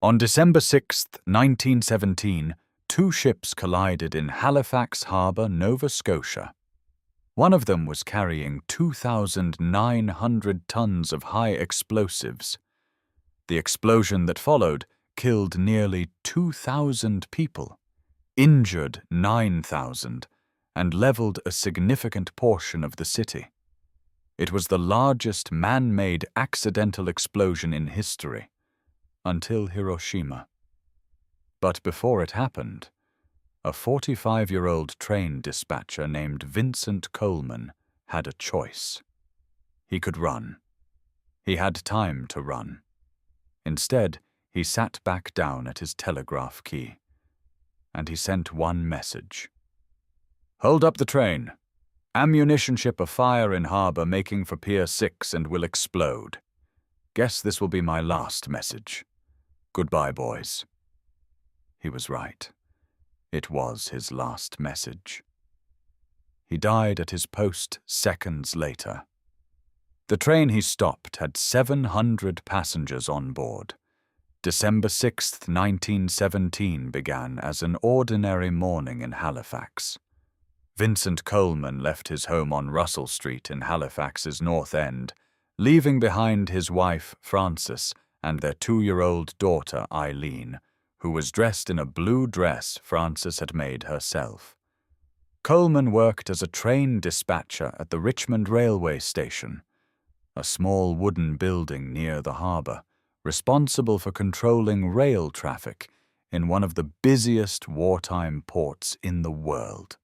On December 6, 1917, two ships collided in Halifax Harbour, Nova Scotia. One of them was carrying 2,900 tons of high explosives. The explosion that followed killed nearly 2,000 people, injured 9,000, and leveled a significant portion of the city. It was the largest man-made accidental explosion in history, until Hiroshima. But before it happened, a 45-year-old train dispatcher named Vincent Coleman had a choice. He could run. He had time to run. Instead, he sat back down at his telegraph key, and he sent one message. "Hold up the train. Ammunition ship afire in harbour making for Pier 6 and will explode. Guess this will be my last message. Goodbye, boys." He was right. It was his last message. He died at his post seconds later. The train he stopped had 700 passengers on board. December 6, 1917 began as an ordinary morning in Halifax. Vincent Coleman left his home on Russell Street in Halifax's North End, leaving behind his wife, Frances, and their 2-year-old daughter, Eileen, who was dressed in a blue dress Frances had made herself. Coleman worked as a train dispatcher at the Richmond Railway Station, a small wooden building near the harbour, responsible for controlling rail traffic in one of the busiest wartime ports in the world.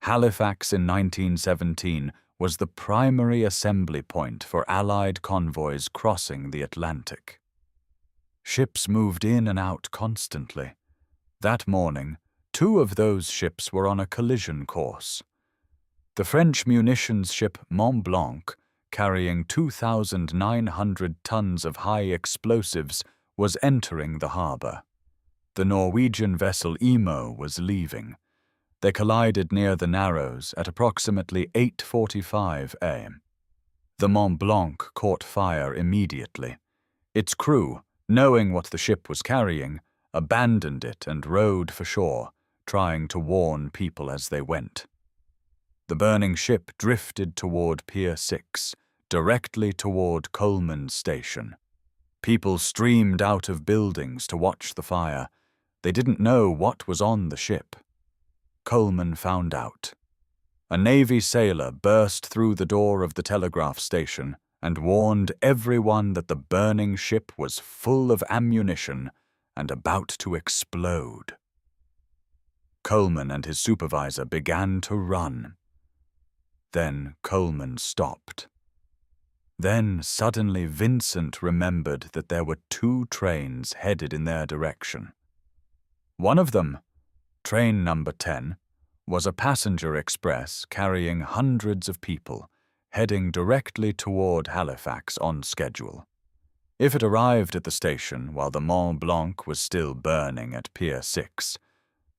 Halifax in 1917 was the primary assembly point for Allied convoys crossing the Atlantic. Ships moved in and out constantly. That morning, 2 of those ships were on a collision course. The French munitions ship Mont Blanc, carrying 2,900 tons of high explosives, was entering the harbour. The Norwegian vessel Imo was leaving. They collided near the Narrows at approximately 8:45 a.m. The Mont Blanc caught fire immediately. Its crew, knowing what the ship was carrying, abandoned it and rowed for shore, trying to warn people as they went. The burning ship drifted toward Pier 6, directly toward Coleman's station. People streamed out of buildings to watch the fire. They didn't know what was on the ship. Coleman found out. A Navy sailor burst through the door of the telegraph station and warned everyone that the burning ship was full of ammunition and about to explode. Coleman and his supervisor began to run. Then Coleman stopped. Then suddenly Vincent remembered that there were 2 trains headed in their direction. One of them, train number 10, was a passenger express carrying hundreds of people, heading directly toward Halifax on schedule. If it arrived at the station while the Mont Blanc was still burning at Pier 6,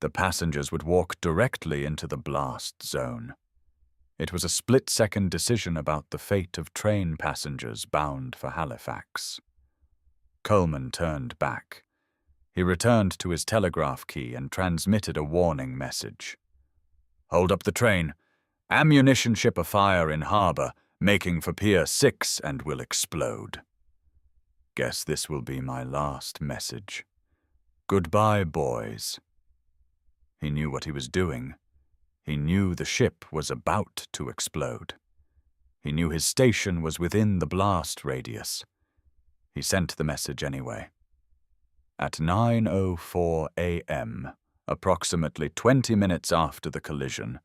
the passengers would walk directly into the blast zone. It was a split-second decision about the fate of train passengers bound for Halifax. Coleman turned back. He returned to his telegraph key and transmitted a warning message. "Hold up the train. Ammunition ship afire in harbour, making for Pier 6 and will explode. Guess this will be my last message. Goodbye, boys." He knew what he was doing. He knew the ship was about to explode. He knew his station was within the blast radius. He sent the message anyway. At 9:04 a.m., approximately 20 minutes after the collision,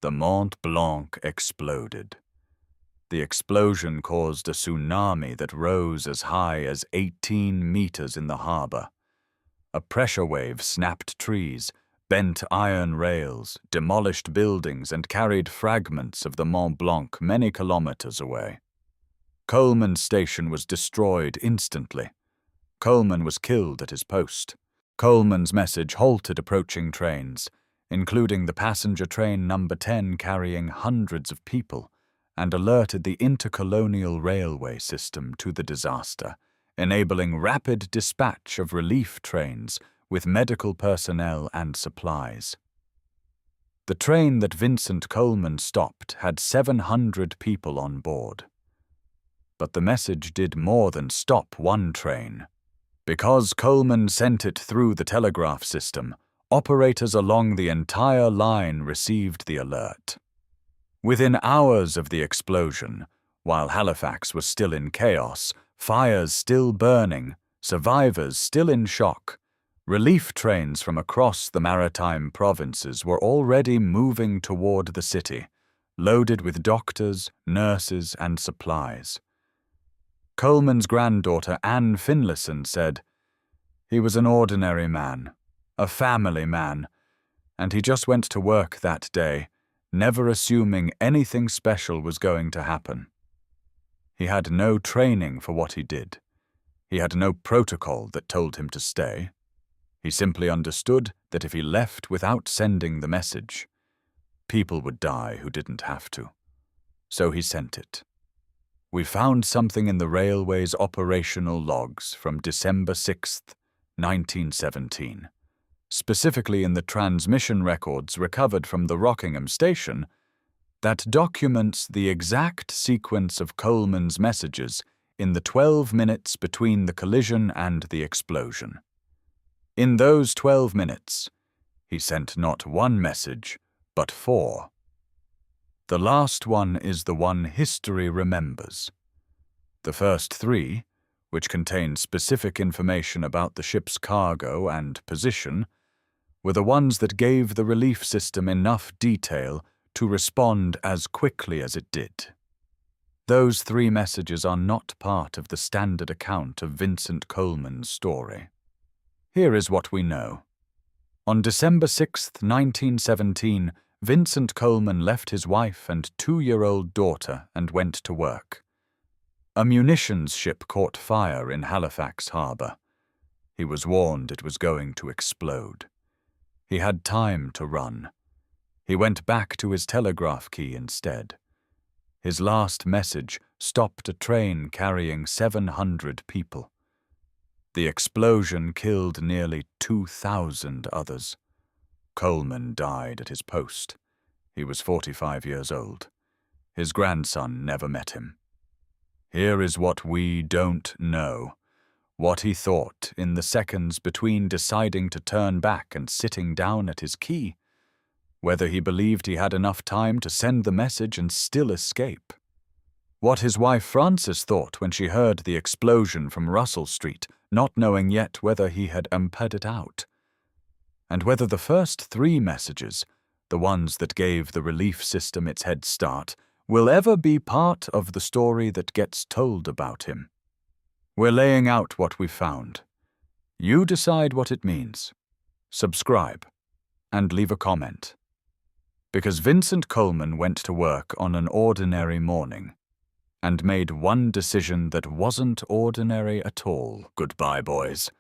the Mont Blanc exploded. The explosion caused a tsunami that rose as high as 18 meters in the harbour. A pressure wave snapped trees, bent iron rails, demolished buildings, and carried fragments of the Mont Blanc many kilometers away. Coleman's station was destroyed instantly. Coleman was killed at his post. Coleman's message halted approaching trains, including the passenger train number 10 carrying hundreds of people, and alerted the intercolonial railway system to the disaster, enabling rapid dispatch of relief trains with medical personnel and supplies. The train that Vincent Coleman stopped had 700 people on board. But the message did more than stop one train. Because Coleman sent it through the telegraph system, operators along the entire line received the alert. Within hours of the explosion, while Halifax was still in chaos, fires still burning, survivors still in shock, relief trains from across the maritime provinces were already moving toward the city, loaded with doctors, nurses, and supplies. Coleman's granddaughter Anne Finlayson said, "He was an ordinary man, a family man, and he just went to work that day, never assuming anything special was going to happen. He had no training for what he did. He had no protocol that told him to stay. He simply understood that if he left without sending the message, people would die who didn't have to. So he sent it. We found something in the railway's operational logs from December 6th, 1917. Specifically in the transmission records recovered from the Rockingham station, that documents the exact sequence of Coleman's messages in the 12 minutes between the collision and the explosion. In those 12 minutes, he sent not one message, but 4. The last one is the one history remembers. The first 3, which contain specific information about the ship's cargo and position, were the ones that gave the relief system enough detail to respond as quickly as it did. Those 3 messages are not part of the standard account of Vincent Coleman's story. Here is what we know. On December 6, 1917, Vincent Coleman left his wife and 2-year-old daughter and went to work. A munitions ship caught fire in Halifax harbour. He was warned it was going to explode. He had time to run. He went back to his telegraph key instead. His last message stopped a train carrying 700 people. The explosion killed nearly 2,000 others. Coleman died at his post. He was 45 years old. His grandson never met him. Here is what we don't know, what he thought in the seconds between deciding to turn back and sitting down at his key, whether he believed he had enough time to send the message and still escape. What his wife Frances thought when she heard the explosion from Russell Street, not knowing yet whether he had emptied it out. And whether the first 3 messages, the ones that gave the relief system its head start, will ever be part of the story that gets told about him. We're laying out what we found. You decide what it means. Subscribe and leave a comment. Because Vincent Coleman went to work on an ordinary morning and made one decision that wasn't ordinary at all. Goodbye, boys.